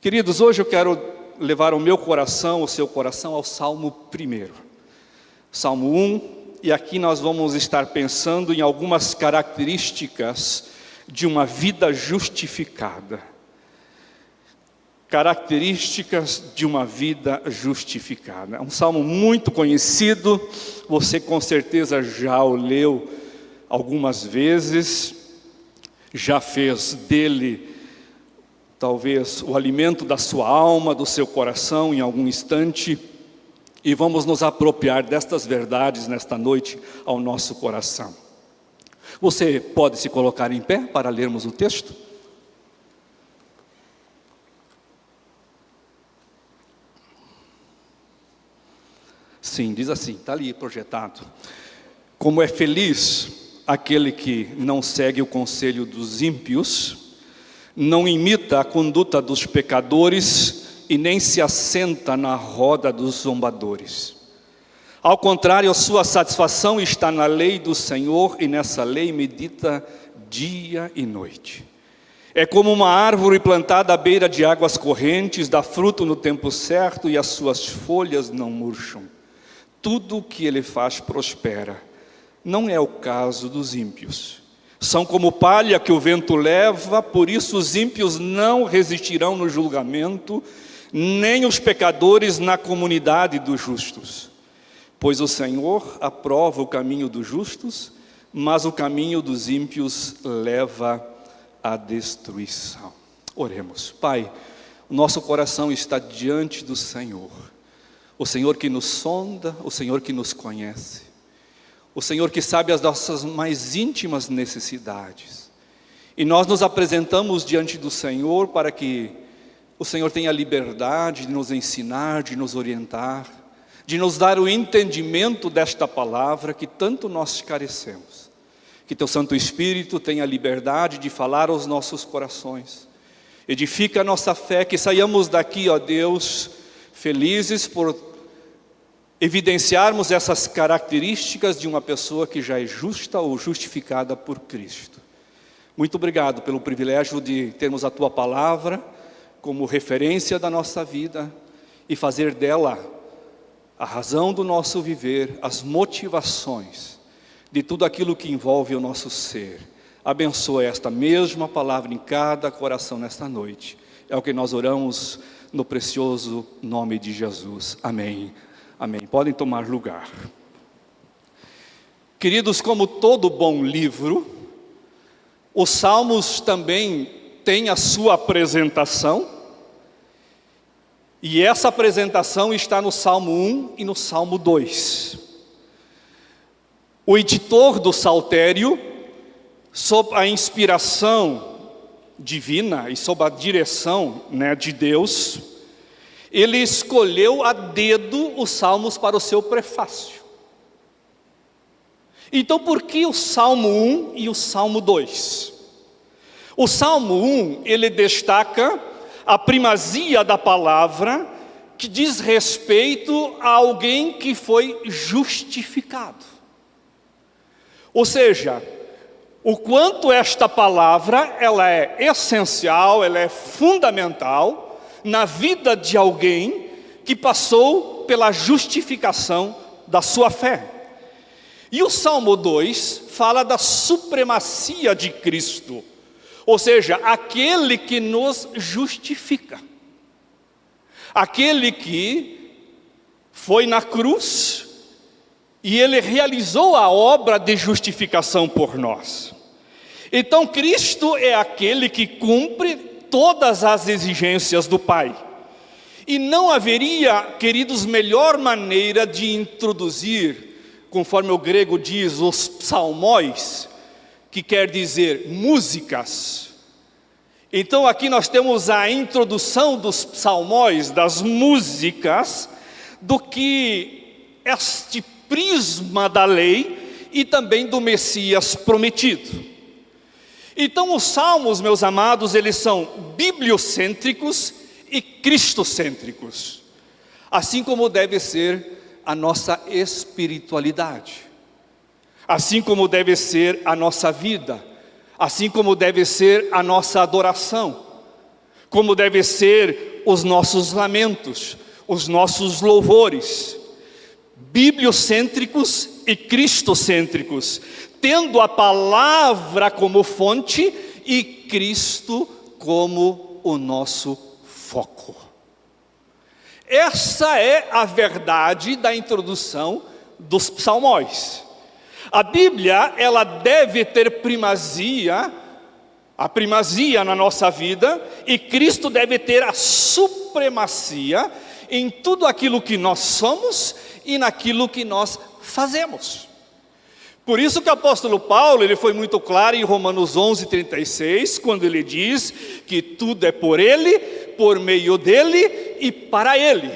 Queridos, hoje eu quero levar o meu coração, o seu coração, ao Salmo 1. Salmo 1, e aqui nós vamos estar pensando em algumas características de uma vida justificada. Características de uma vida justificada. É um salmo muito conhecido, você com certeza já o leu algumas vezes, já fez dele talvez o alimento da sua alma, do seu coração em algum instante, e vamos nos apropriar destas verdades nesta noite ao nosso coração. Você pode se colocar em pé para lermos o texto? Sim, diz assim, está ali projetado. Como é feliz aquele que não segue o conselho dos ímpios, não imita a conduta dos pecadores e nem se assenta na roda dos zombadores. Ao contrário, a sua satisfação está na lei do Senhor e nessa lei medita dia e noite. É como uma árvore plantada à beira de águas correntes, dá fruto no tempo certo e as suas folhas não murcham. Tudo o que ele faz prospera. Não é o caso dos ímpios. São como palha que o vento leva, por isso os ímpios não resistirão no julgamento, nem os pecadores na comunidade dos justos. Pois o Senhor aprova o caminho dos justos, mas o caminho dos ímpios leva à destruição. Oremos. Pai, o nosso coração está diante do Senhor. O Senhor que nos sonda, o Senhor que nos conhece. O Senhor que sabe as nossas mais íntimas necessidades. E nós nos apresentamos diante do Senhor para que o Senhor tenha liberdade de nos ensinar, de nos orientar, de nos dar o entendimento desta palavra que tanto nós carecemos. Que Teu Santo Espírito tenha liberdade de falar aos nossos corações. Edifica a nossa fé, que saiamos daqui, ó Deus, felizes por evidenciarmos essas características de uma pessoa que já é justa ou justificada por Cristo. Muito obrigado pelo privilégio de termos a Tua palavra como referência da nossa vida e fazer dela a razão do nosso viver, as motivações de tudo aquilo que envolve o nosso ser. Abençoa esta mesma palavra em cada coração nesta noite. É o que nós oramos no precioso nome de Jesus. Amém. Amém. Podem tomar lugar. Queridos, como todo bom livro, os Salmos também têm a sua apresentação. E essa apresentação está no Salmo 1 e no Salmo 2. O editor do Saltério, sob a inspiração divina e sob a direção, de Deus, ele escolheu a dedo os salmos para o seu prefácio. Então, por que o Salmo 1 e o Salmo 2? O Salmo 1, ele destaca a primazia da palavra que diz respeito a alguém que foi justificado. Ou seja, o quanto esta palavra, ela é essencial, ela é fundamental na vida de alguém que passou pela justificação da sua fé. E o Salmo 2 fala da supremacia de Cristo, ou seja, aquele que nos justifica, aquele que foi na cruz e ele realizou a obra de justificação por nós. Então Cristo é aquele que cumpre todas as exigências do Pai. E não haveria, queridos, melhor maneira de introduzir, conforme o grego diz, os psalmóis, que quer dizer músicas. Então aqui nós temos a introdução dos psalmóis, das músicas, do que este prisma da lei e também do Messias prometido. Então os salmos, meus amados, eles são bibliocêntricos e cristocêntricos. Assim como deve ser a nossa espiritualidade. Assim como deve ser a nossa vida. Assim como deve ser a nossa adoração. como devem ser os nossos lamentos, os nossos louvores, bibliocêntricos e cristocêntricos, tendo a palavra como fonte e Cristo como o nosso foco. Essa é a verdade da introdução dos psalmóis. A Bíblia, ela deve ter primazia, a primazia na nossa vida, e Cristo deve ter a supremacia em tudo aquilo que nós somos e naquilo que nós fazemos. Por isso que o apóstolo Paulo, ele foi muito claro em Romanos 11:36, quando ele diz que tudo é por ele, por meio dele e para ele.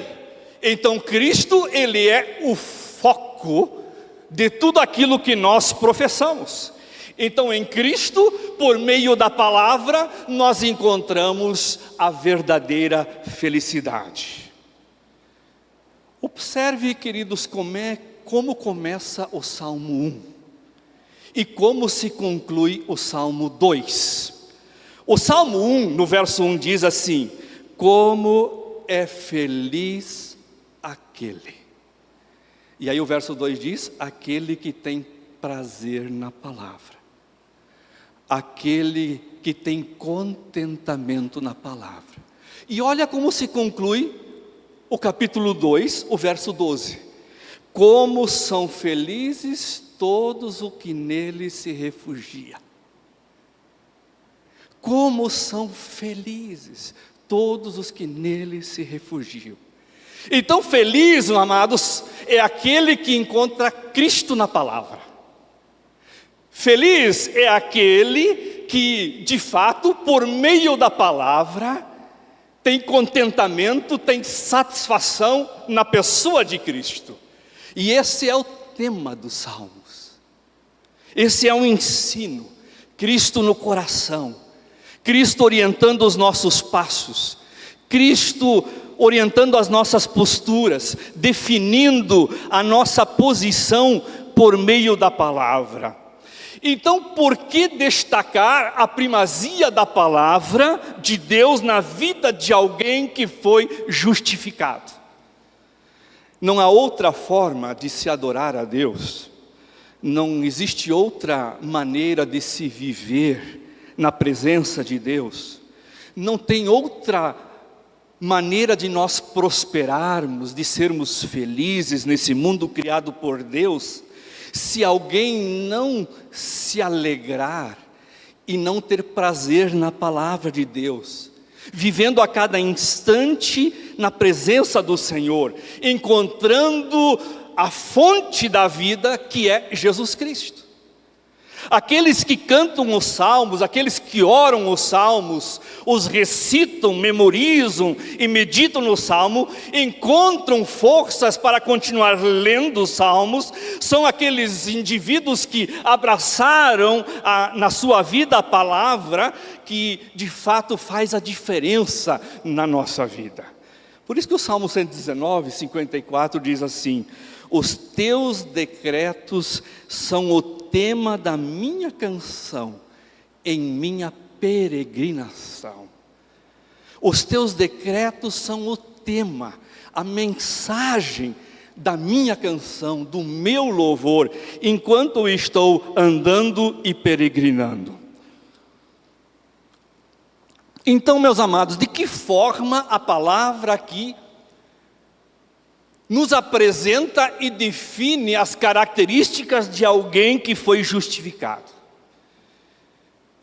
Então Cristo, ele é o foco de tudo aquilo que nós professamos. Então em Cristo, por meio da palavra, nós encontramos a verdadeira felicidade. Observe, queridos, como começa o Salmo 1 e como se conclui o Salmo 2. O Salmo 1, no verso 1 diz assim: como é feliz aquele. E aí o verso 2 diz: aquele que tem prazer na palavra, aquele que tem contentamento na palavra. E olha como se conclui o capítulo 2, o verso 12: como são felizes todos os que nele se refugiam. Como são felizes todos os que nele se refugiam. Então feliz, amados, é aquele que encontra Cristo na palavra. Feliz é aquele que, de fato, por meio da palavra, tem contentamento, tem satisfação na pessoa de Cristo. E esse é o tema dos Salmos. Esse é um ensino, Cristo no coração, Cristo orientando os nossos passos, Cristo orientando as nossas posturas, definindo a nossa posição por meio da palavra. Então, por que destacar a primazia da palavra de Deus na vida de alguém que foi justificado? Não há outra forma de se adorar a Deus. Não existe outra maneira de se viver na presença de Deus. Não tem outra maneira de nós prosperarmos, de sermos felizes nesse mundo criado por Deus, se alguém não se alegrar e não ter prazer na palavra de Deus, vivendo a cada instante na presença do Senhor, encontrando a fonte da vida, que é Jesus Cristo. Aqueles que cantam os salmos, aqueles que oram os salmos, os recitam, memorizam e meditam no salmo, encontram forças para continuar lendo os salmos, são aqueles indivíduos que abraçaram na sua vida a palavra, que de fato faz a diferença na nossa vida. Por isso que o Salmo 119, 54 diz assim: os teus decretos são o tema da minha canção, em minha peregrinação. Os teus decretos são o tema, a mensagem da minha canção, do meu louvor, enquanto estou andando e peregrinando. Então, meus amados, de que forma a palavra aqui nos apresenta e define as características de alguém que foi justificado?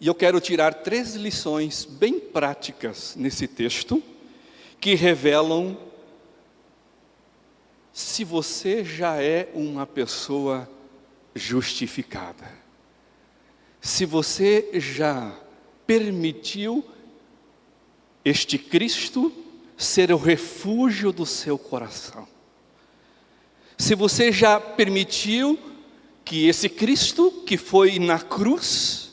E eu quero tirar 3 lições bem práticas nesse texto, que revelam se você já é uma pessoa justificada. Se você já permitiu este Cristo ser o refúgio do seu coração. Se você já permitiu que esse Cristo que foi na cruz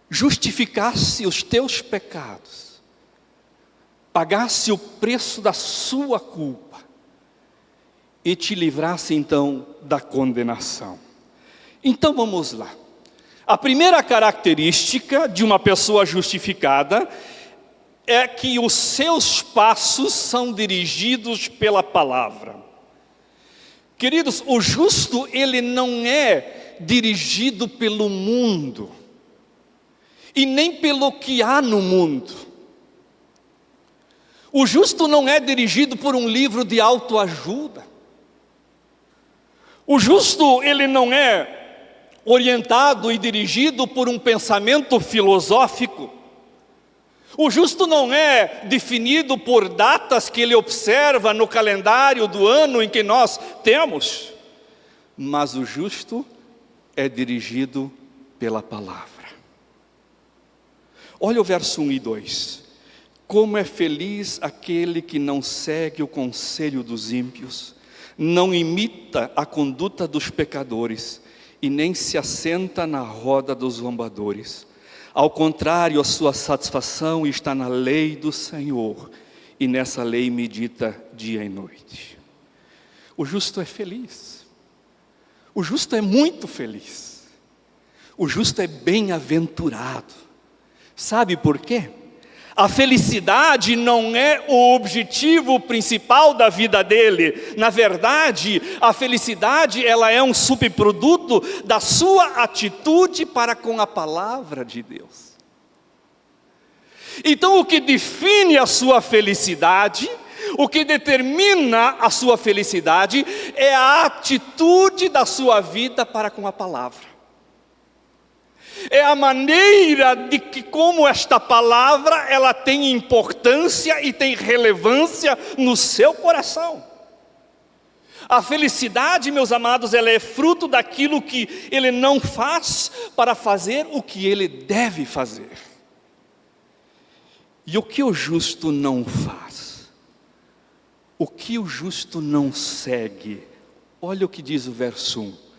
justificasse os teus pecados, pagasse o preço da sua culpa e te livrasse então da condenação. Então vamos lá. A primeira característica de uma pessoa justificada é que os seus passos são dirigidos pela palavra. Queridos, o justo, ele não é dirigido pelo mundo, e nem pelo que há no mundo. O justo não é dirigido por um livro de autoajuda. O justo, ele não é orientado e dirigido por um pensamento filosófico. O justo não é definido por datas que ele observa no calendário do ano em que nós temos. Mas o justo é dirigido pela palavra. Olha o verso 1 e 2. Como é feliz aquele que não segue o conselho dos ímpios, não imita a conduta dos pecadores e nem se assenta na roda dos zombadores. Ao contrário, a sua satisfação está na lei do Senhor, e nessa lei medita dia e noite. O justo é feliz. O justo é muito feliz. O justo é bem-aventurado. Sabe por quê? A felicidade não é o objetivo principal da vida dele. Na verdade, a felicidade, ela é um subproduto da sua atitude para com a palavra de Deus. Então, o que define a sua felicidade, o que determina a sua felicidade, é a atitude da sua vida para com a palavra. É a maneira de que, como esta palavra, ela tem importância e tem relevância no seu coração. A felicidade, meus amados, ela é fruto daquilo que ele não faz para fazer o que ele deve fazer. E o que o justo não faz? O que o justo não segue? Olha o que diz o verso 1.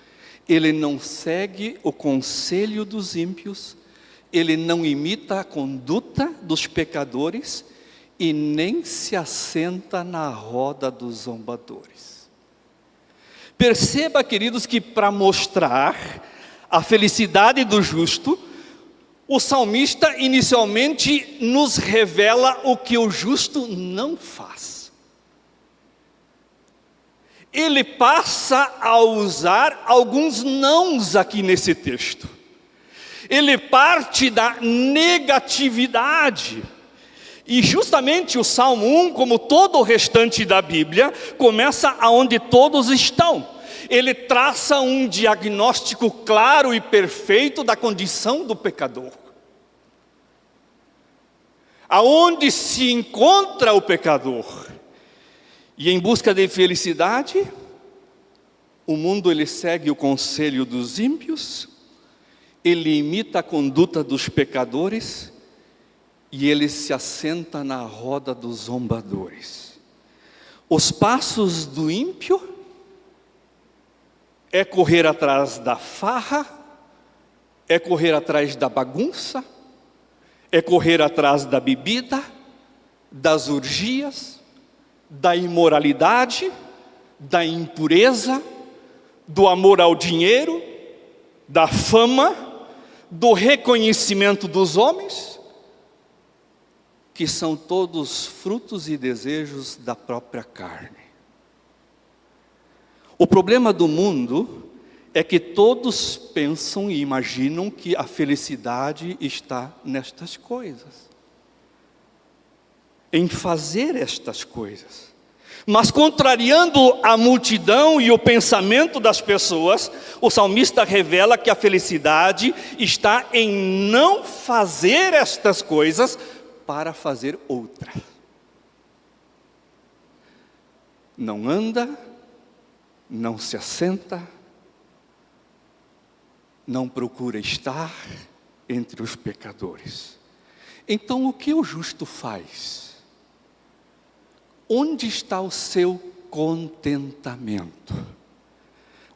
Ele não segue o conselho dos ímpios, ele não imita a conduta dos pecadores e nem se assenta na roda dos zombadores. Perceba, queridos, que para mostrar a felicidade do justo, o salmista inicialmente nos revela o que o justo não faz. Ele passa a usar alguns nãos aqui nesse texto. Ele parte da negatividade. E justamente o Salmo 1, como todo o restante da Bíblia, começa aonde todos estão. Ele traça um diagnóstico claro e perfeito da condição do pecador. Aonde se encontra o pecador? E em busca de felicidade, o mundo ele segue o conselho dos ímpios, ele imita a conduta dos pecadores e ele se assenta na roda dos zombadores. Os passos do ímpio é correr atrás da farra, é correr atrás da bagunça, é correr atrás da bebida, das orgias, da imoralidade, da impureza, do amor ao dinheiro, da fama, do reconhecimento dos homens, que são todos frutos e desejos da própria carne. O problema do mundo é que todos pensam e imaginam que a felicidade está nestas coisas, em fazer estas coisas. Mas contrariando a multidão e o pensamento das pessoas, o salmista revela que a felicidade está em não fazer estas coisas para fazer outra. Não anda, não se assenta, não procura estar entre os pecadores. Então o que o justo faz? Onde está o seu contentamento?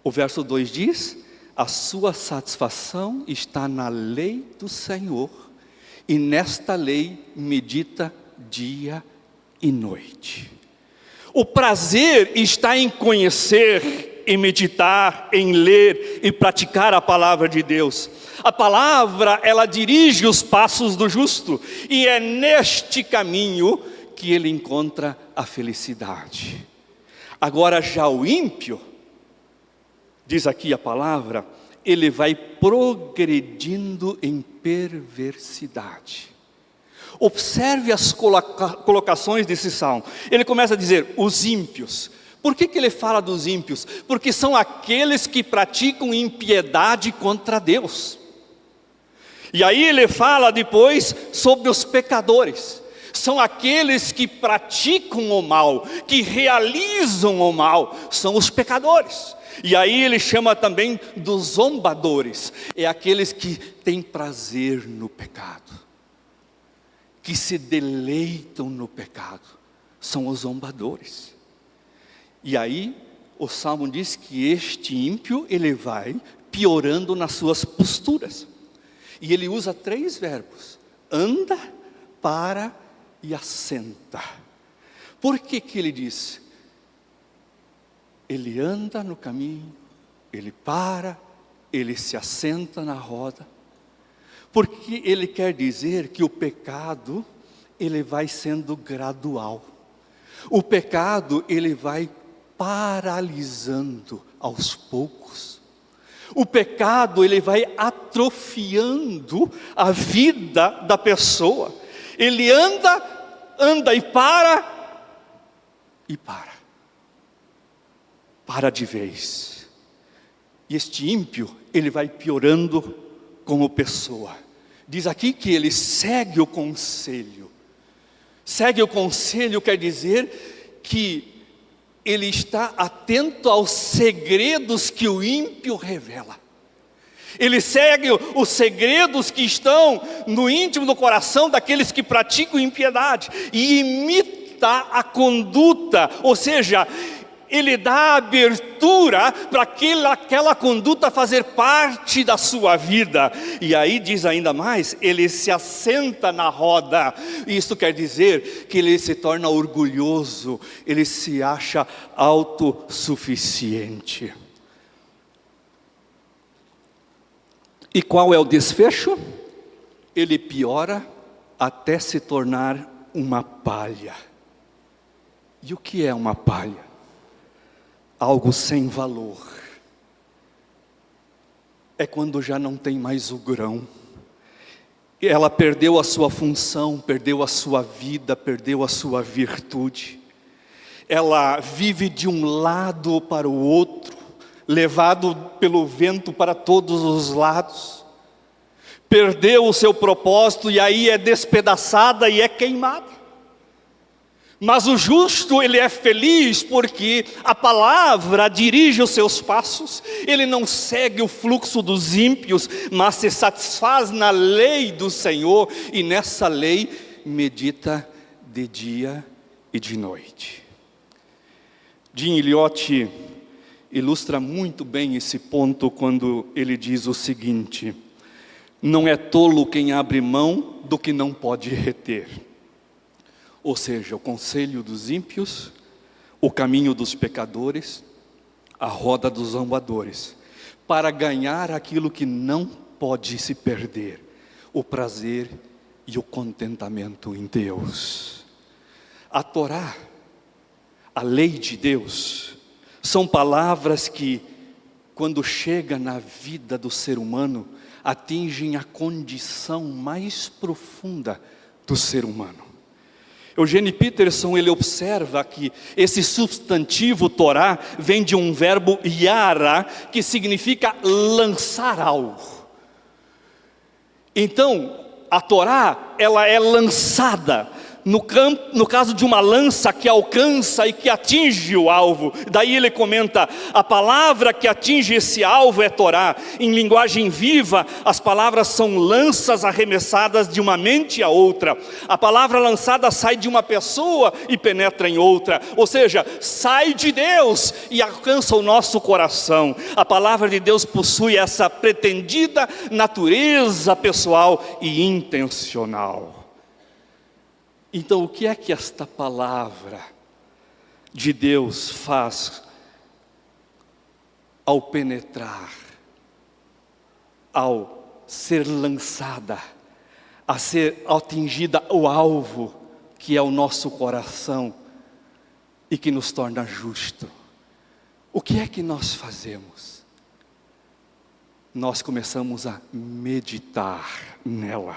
O verso 2 diz: a sua satisfação está na lei do Senhor, e nesta lei medita dia e noite. O prazer está em conhecer em meditar, em ler e praticar a palavra de Deus. A palavra, ela dirige os passos do justo, e é neste caminho que ele encontra a felicidade. Agora já o ímpio, diz aqui a palavra, ele vai progredindo em perversidade. Observe as colocações desse salmo. Ele começa a dizer, os ímpios. Por que ele fala dos ímpios? Porque são aqueles que praticam impiedade contra Deus. E aí ele fala depois sobre os pecadores. São aqueles que praticam o mal, que realizam o mal, são os pecadores. E aí ele chama também dos zombadores, é aqueles que têm prazer no pecado, que se deleitam no pecado, são os zombadores. E aí o Salmo diz que este ímpio, ele vai piorando nas suas posturas. E ele usa 3 verbos, anda, para e assenta. Por que ele diz? Ele anda no caminho, ele para, ele se assenta na roda. Porque ele quer dizer que o pecado, ele vai sendo gradual. O pecado, ele vai paralisando aos poucos. O pecado, ele vai atrofiando a vida da pessoa. Ele anda e para. Para de vez. E este ímpio, ele vai piorando como pessoa. Diz aqui que ele segue o conselho. Segue o conselho quer dizer que ele está atento aos segredos que o ímpio revela. Ele segue os segredos que estão no íntimo do coração daqueles que praticam impiedade. E imita a conduta, ou seja, ele dá abertura para aquela conduta fazer parte da sua vida. E aí diz ainda mais, ele se assenta na roda. Isso quer dizer que ele se torna orgulhoso, ele se acha autossuficiente. E qual é o desfecho? Ele piora até se tornar uma palha. E o que é uma palha? Algo sem valor. É quando já não tem mais o grão. Ela perdeu a sua função, perdeu a sua vida, perdeu a sua virtude. Ela vive de um lado para o outro, levado pelo vento para todos os lados. Perdeu o seu propósito e aí é despedaçada e é queimada. Mas o justo, ele é feliz porque a palavra dirige os seus passos. Ele não segue o fluxo dos ímpios, mas se satisfaz na lei do Senhor. E nessa lei medita de dia e de noite. Jim Elliot ilustra muito bem esse ponto quando ele diz o seguinte: não é tolo quem abre mão do que não pode reter. Ou seja, o conselho dos ímpios, o caminho dos pecadores, a roda dos zombadores, para ganhar aquilo que não pode se perder, o prazer e o contentamento em Deus. A Torá, a lei de Deus, são palavras que, quando chega na vida do ser humano, atingem a condição mais profunda do ser humano. Eugene Peterson, ele observa que esse substantivo Torá vem de um verbo yara, que significa lançar algo. Então, a Torá, ela é lançada no caso de uma lança que alcança e que atinge o alvo. Daí ele comenta, a palavra que atinge esse alvo é Torá. Em linguagem viva, as palavras são lanças arremessadas de uma mente a outra. A palavra lançada sai de uma pessoa e penetra em outra. Ou seja, sai de Deus e alcança o nosso coração. A palavra de Deus possui essa pretendida natureza pessoal e intencional. Então, o que é que esta palavra de Deus faz ao penetrar, ao ser lançada, a ser atingida o alvo, que é o nosso coração, e que nos torna justo. O que é que nós fazemos? Nós começamos a meditar nela.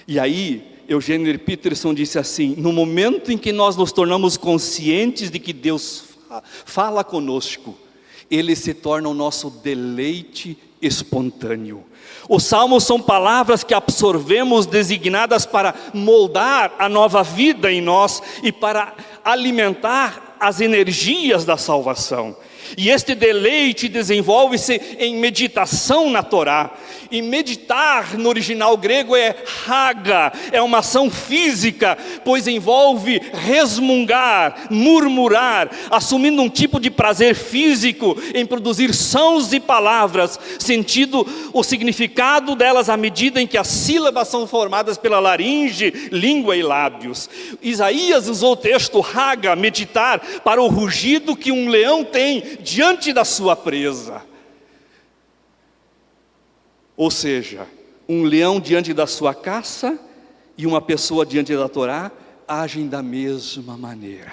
E aí, Eugênio Peterson disse assim: no momento em que nós nos tornamos conscientes de que Deus fala conosco, Ele se torna o nosso deleite espontâneo. Os salmos são palavras que absorvemos, designadas para moldar a nova vida em nós e para alimentar as energias da salvação. E este deleite desenvolve-se em meditação na Torá. E meditar no original grego é haga, é uma ação física, pois envolve resmungar, murmurar, assumindo um tipo de prazer físico em produzir sons e palavras, sentindo o significado delas à medida em que as sílabas são formadas pela laringe, língua e lábios. Isaías usou o texto haga, meditar, para o rugido que um leão tem diante da sua presa. Ou seja, um leão diante da sua caça e uma pessoa diante da Torá agem da mesma maneira.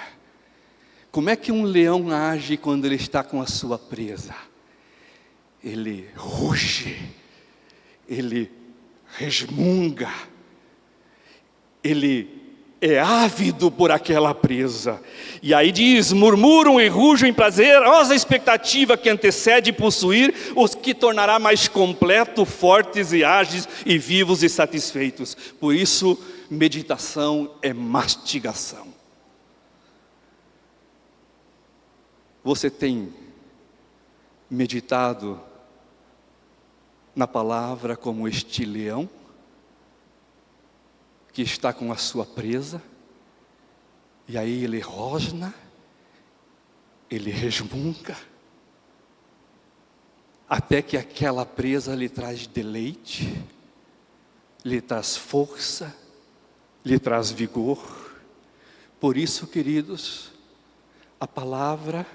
Como é que um leão age quando ele está com a sua presa? Ele ruge, ele resmunga, ele é ávido por aquela presa. E aí diz: murmuram e rugem em prazerosa expectativa que antecede possuir os que tornará mais completo, fortes e ágeis e vivos e satisfeitos. Por isso, meditação é mastigação. Você tem meditado na palavra como este leão que está com a sua presa, e aí ele rosna, ele resmunga, até que aquela presa lhe traz deleite, lhe traz força, lhe traz vigor. Por isso, queridos, a palavra,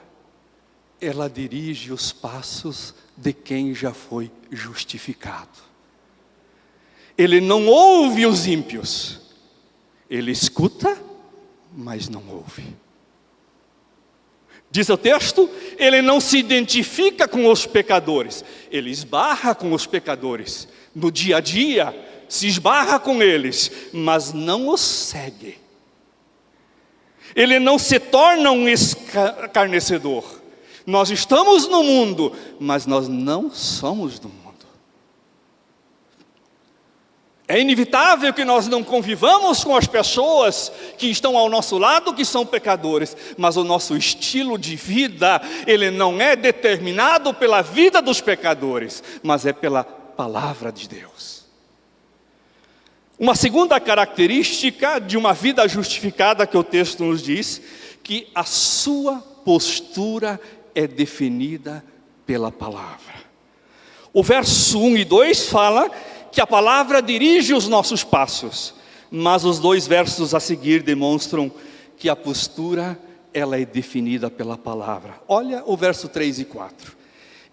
ela dirige os passos de quem já foi justificado. Ele não ouve os ímpios, ele escuta, mas não ouve. Diz o texto, ele não se identifica com os pecadores, ele esbarra com os pecadores, no dia a dia, se esbarra com eles, mas não os segue. Ele não se torna um escarnecedor. Nós estamos no mundo, mas nós não somos do mundo. É inevitável que nós não convivamos com as pessoas que estão ao nosso lado, que são pecadores, mas o nosso estilo de vida, ele não é determinado pela vida dos pecadores, mas é pela palavra de Deus. Uma segunda característica de uma vida justificada que o texto nos diz, que a sua postura é definida pela palavra. O verso 1 e 2 fala que a palavra dirige os nossos passos, mas os dois versos a seguir demonstram que a postura, ela é definida pela palavra. Olha o verso 3 e 4.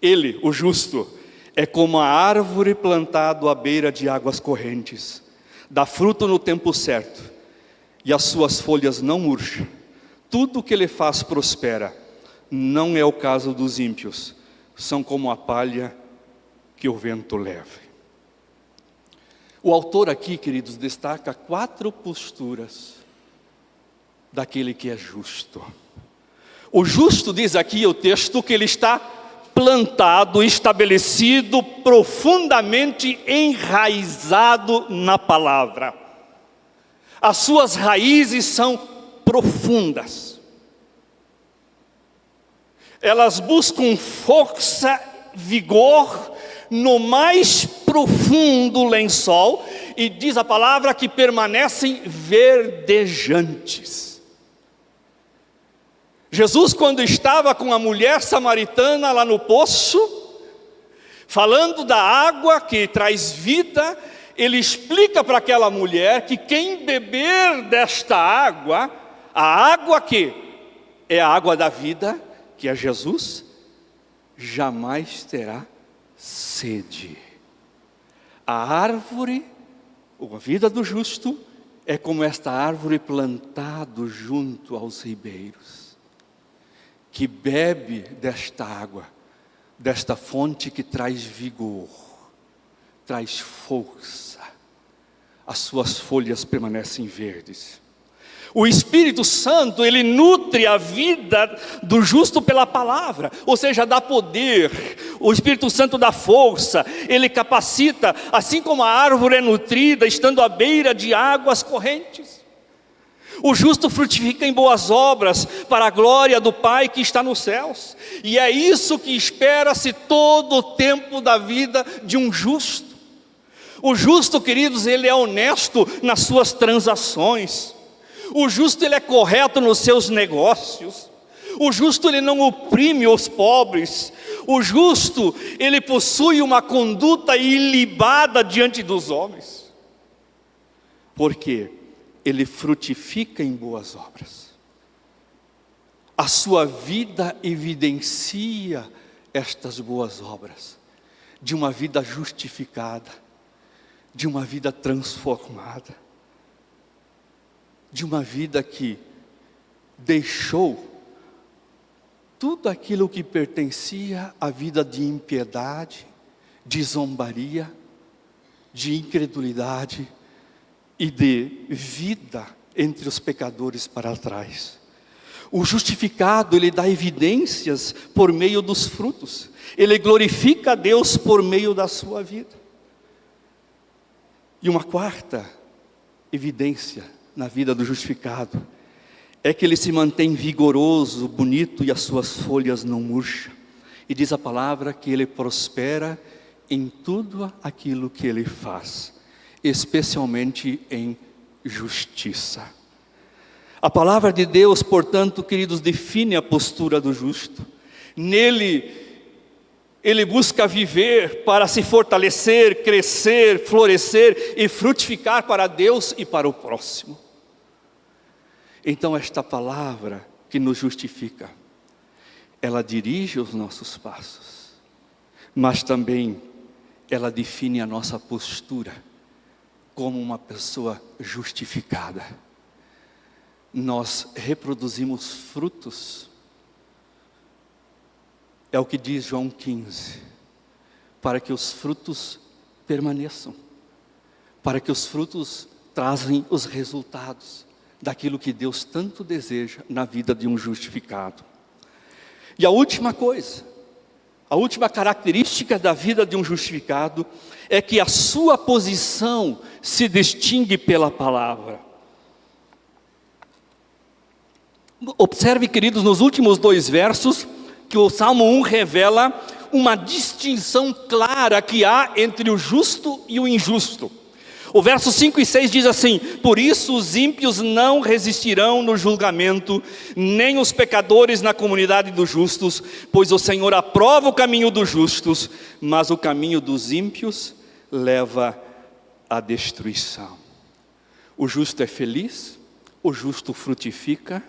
Ele, o justo, é como a árvore plantada à beira de águas correntes, dá fruto no tempo certo, e as suas folhas não murcham. Tudo o que ele faz prospera. Não é o caso dos ímpios, são como a palha que o vento leva. O autor aqui, queridos, destaca 4 posturas daquele que é justo. O justo, diz aqui o texto, que ele está plantado, estabelecido, profundamente enraizado na palavra. As suas raízes são profundas. Elas buscam força, vigor, no mais profundo lençol, e diz a palavra que permanecem verdejantes. Jesus, quando estava com a mulher samaritana lá no poço, falando da água que traz vida, ele explica para aquela mulher que quem beber desta água, a água que é a água da vida, que é Jesus, jamais terá sede. A árvore, a vida do justo, é como esta árvore plantada junto aos ribeiros, que bebe desta água, desta fonte que traz vigor, traz força. As suas folhas permanecem verdes. O Espírito Santo, ele nutre a vida do justo pela palavra, ou seja, dá poder. O Espírito Santo dá força, ele capacita, assim como a árvore é nutrida, estando à beira de águas correntes. O justo frutifica em boas obras, para a glória do Pai que está nos céus. E é isso que espera-se todo o tempo da vida de um justo. O justo, queridos, ele é honesto nas suas transações. O justo, ele é correto nos seus negócios. O justo, ele não oprime os pobres. O justo, ele possui uma conduta ilibada diante dos homens. Porque ele frutifica em boas obras. A sua vida evidencia estas boas obras, de uma vida justificada, de uma vida transformada, de uma vida que deixou tudo aquilo que pertencia à vida de impiedade, de zombaria, de incredulidade e de vida entre os pecadores para trás. O justificado, ele dá evidências por meio dos frutos. Ele glorifica a Deus por meio da sua vida. E uma quarta evidência na vida do justificado é que ele se mantém vigoroso, bonito, e as suas folhas não murcham. E diz a palavra que ele prospera em tudo aquilo que ele faz, especialmente em justiça. A palavra de Deus, portanto, queridos, define a postura do justo. Nele, ele busca viver para se fortalecer, crescer, florescer e frutificar para Deus e para o próximo. Então esta palavra que nos justifica, ela dirige os nossos passos, mas também ela define a nossa postura como uma pessoa justificada. Nós reproduzimos frutos, é o que diz João 15, para que os frutos permaneçam, para que os frutos trazem os resultados daquilo que Deus tanto deseja na vida de um justificado. E a última coisa, a última característica da vida de um justificado é que a sua posição se distingue pela palavra. Observe, queridos, nos últimos 2 versos, que o Salmo 1 revela uma distinção clara que há entre o justo e o injusto. O verso 5 e 6 diz assim: por isso os ímpios não resistirão no julgamento, nem os pecadores na comunidade dos justos, pois o Senhor aprova o caminho dos justos, mas o caminho dos ímpios leva à destruição. O justo é feliz, o justo frutifica,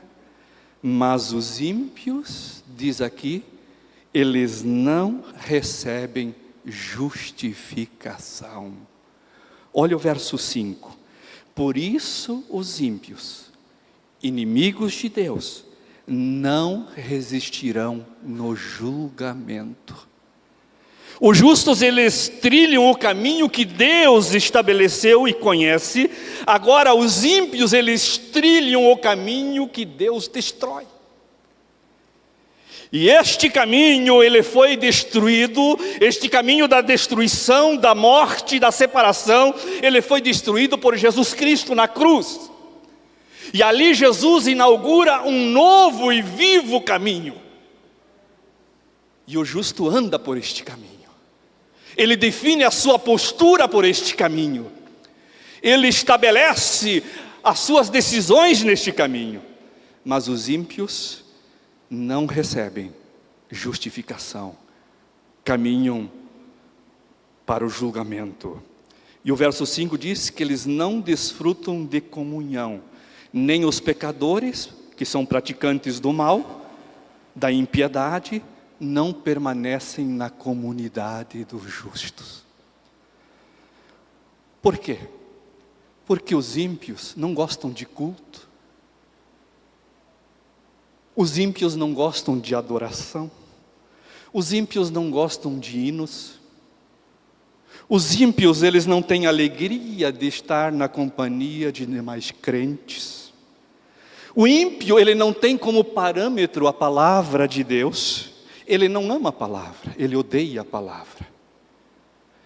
mas os ímpios, diz aqui, eles não recebem justificação. Olha o verso 5. Por isso os ímpios, inimigos de Deus, não resistirão no julgamento. Os justos, eles trilham o caminho que Deus estabeleceu e conhece. Agora os ímpios, eles trilham o caminho que Deus destrói. E este caminho, ele foi destruído, este caminho da destruição, da morte, da separação, ele foi destruído por Jesus Cristo na cruz. E ali Jesus inaugura um novo e vivo caminho. E o justo anda por este caminho. Ele define a sua postura por este caminho. Ele estabelece as suas decisões neste caminho. Mas os ímpios não recebem justificação, caminham para o julgamento. E o verso 5 diz que eles não desfrutam de comunhão, nem os pecadores, que são praticantes do mal, da impiedade, não permanecem na comunidade dos justos. Por quê? Porque os ímpios não gostam de culto. Os ímpios não gostam de adoração. Os ímpios não gostam de hinos. Os ímpios, eles não têm alegria de estar na companhia de demais crentes. O ímpio, ele não tem como parâmetro a palavra de Deus. Ele não ama a palavra, ele odeia a palavra.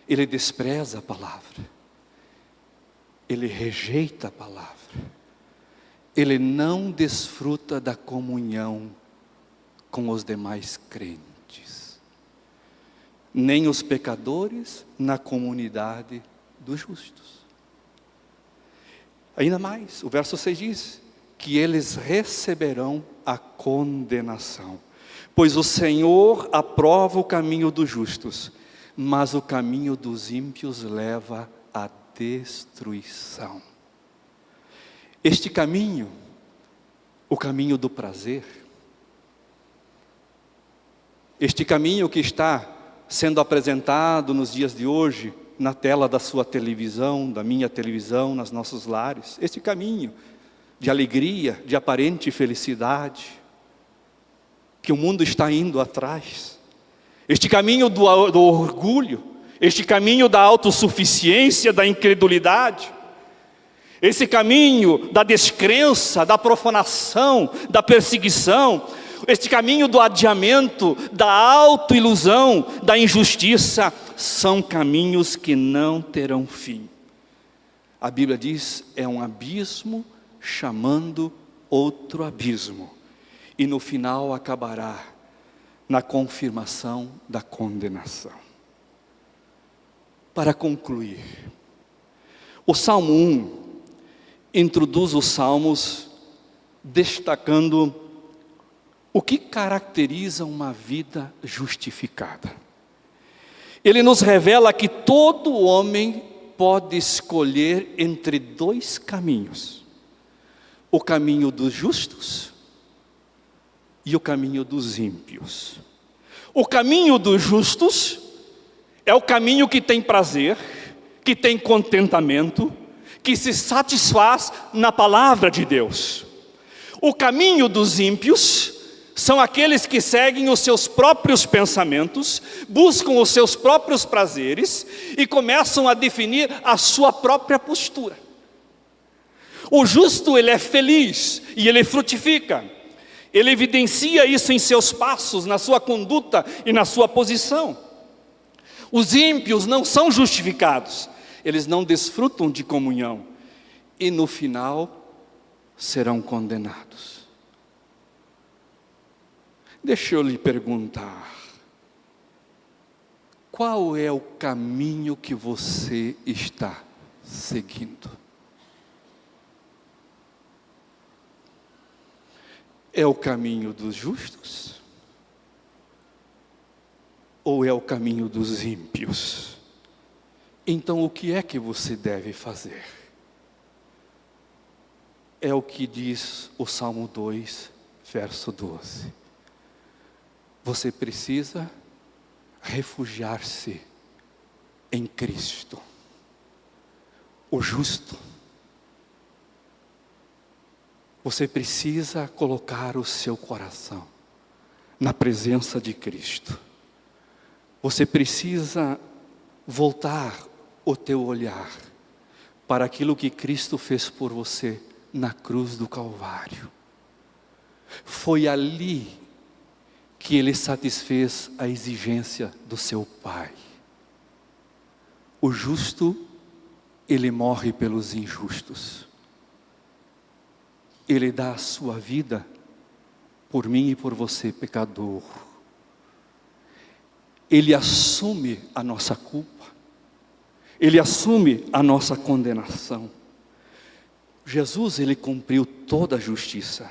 Ele despreza a palavra. Ele rejeita a palavra. Ele não desfruta da comunhão com os demais crentes. Nem os pecadores na comunidade dos justos. Ainda mais, o verso 6 diz que eles receberão a condenação. Pois o Senhor aprova o caminho dos justos, mas o caminho dos ímpios leva à destruição. Este caminho, o caminho do prazer, este caminho que está sendo apresentado nos dias de hoje, na tela da sua televisão, da minha televisão, nos nossos lares, este caminho de alegria, de aparente felicidade, que o mundo está indo atrás, este caminho do orgulho, este caminho da autossuficiência, da incredulidade, esse caminho da descrença, da profanação, da perseguição, este caminho do adiamento, da autoilusão, da injustiça, são caminhos que não terão fim. A Bíblia diz, é um abismo chamando outro abismo, e no final acabará na confirmação da condenação. Para concluir, o Salmo 1 introduz os salmos destacando o que caracteriza uma vida justificada. Ele nos revela que todo homem pode escolher entre dois caminhos: o caminho dos justos e o caminho dos ímpios. O caminho dos justos é o caminho que tem prazer, que tem contentamento, que se satisfaz na palavra de Deus. O caminho dos ímpios são aqueles que seguem os seus próprios pensamentos, buscam os seus próprios prazeres e começam a definir a sua própria postura. O justo, ele é feliz e ele frutifica. Ele evidencia isso em seus passos, na sua conduta e na sua posição. Os ímpios não são justificados, eles não desfrutam de comunhão e no final serão condenados. Deixa eu lhe perguntar, qual é o caminho que você está seguindo? É o caminho dos justos? Ou é o caminho dos ímpios? Então o que é que você deve fazer? É o que diz o Salmo 2, verso 12. Você precisa refugiar-se em Cristo, o justo. Você precisa colocar o seu coração na presença de Cristo. Você precisa voltar o teu olhar para aquilo que Cristo fez por você na cruz do Calvário. Foi ali que Ele satisfez a exigência do seu Pai. O justo, ele morre pelos injustos. Ele dá a sua vida por mim e por você, pecador. Ele assume a nossa culpa. Ele assume a nossa condenação. Jesus, ele cumpriu toda a justiça.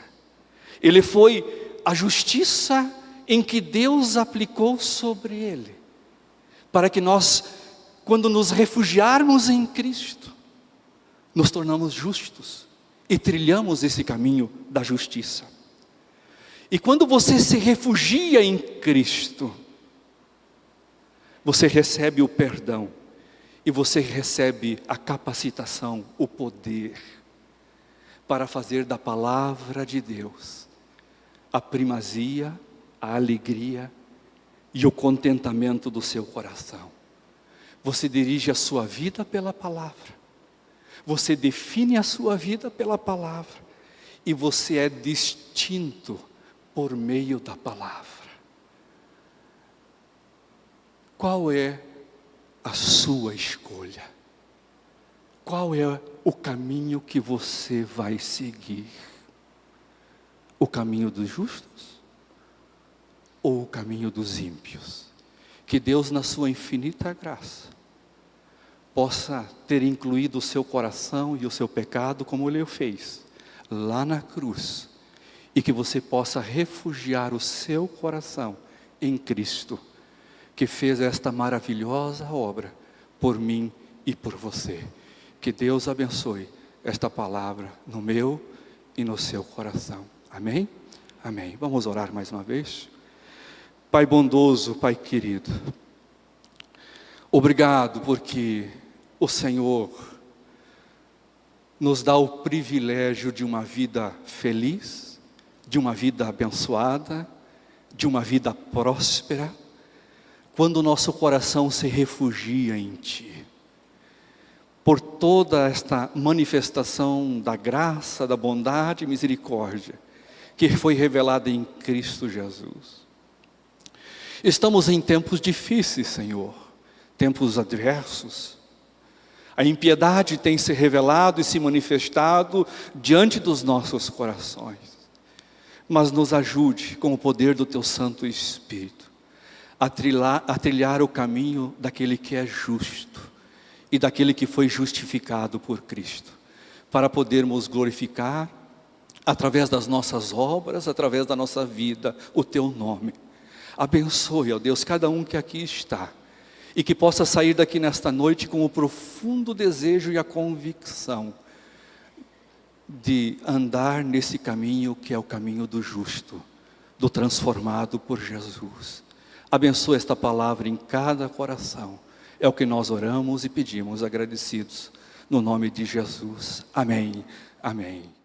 Ele foi a justiça em que Deus aplicou sobre ele, para que nós, quando nos refugiarmos em Cristo, nos tornamos justos e trilhamos esse caminho da justiça. E quando você se refugia em Cristo, você recebe o perdão e você recebe a capacitação, o poder para fazer da palavra de Deus a primazia, a alegria e o contentamento do seu coração. Você dirige a sua vida pela palavra, você define a sua vida pela palavra e você é distinto por meio da palavra. Qual é a sua escolha? Qual é o caminho que você vai seguir? O caminho dos justos ou o caminho dos ímpios? Que Deus, na sua infinita graça, possa ter incluído o seu coração e o seu pecado como Ele o fez, lá na cruz, e que você possa refugiar o seu coração em Cristo, que fez esta maravilhosa obra por mim e por você. Que Deus abençoe esta palavra no meu e no seu coração. Amém? Amém. Vamos orar mais uma vez? Pai bondoso, Pai querido, obrigado porque o Senhor nos dá o privilégio de uma vida feliz, de uma vida abençoada, de uma vida próspera, quando o nosso coração se refugia em Ti. Por toda esta manifestação da graça, da bondade e misericórdia que foi revelada em Cristo Jesus. Estamos em tempos difíceis, Senhor, tempos adversos. A impiedade tem se revelado e se manifestado diante dos nossos corações. Mas nos ajude com o poder do Teu Santo Espírito a trilhar o caminho daquele que é justo e daquele que foi justificado por Cristo, para podermos glorificar através das nossas obras, através da nossa vida, o Teu nome. Abençoe, ó Deus, cada um que aqui está, e que possa sair daqui nesta noite com o profundo desejo e a convicção de andar nesse caminho que é o caminho do justo, do transformado por Jesus. Abençoe esta palavra em cada coração. É o que nós oramos e pedimos agradecidos, no nome de Jesus. Amém. Amém.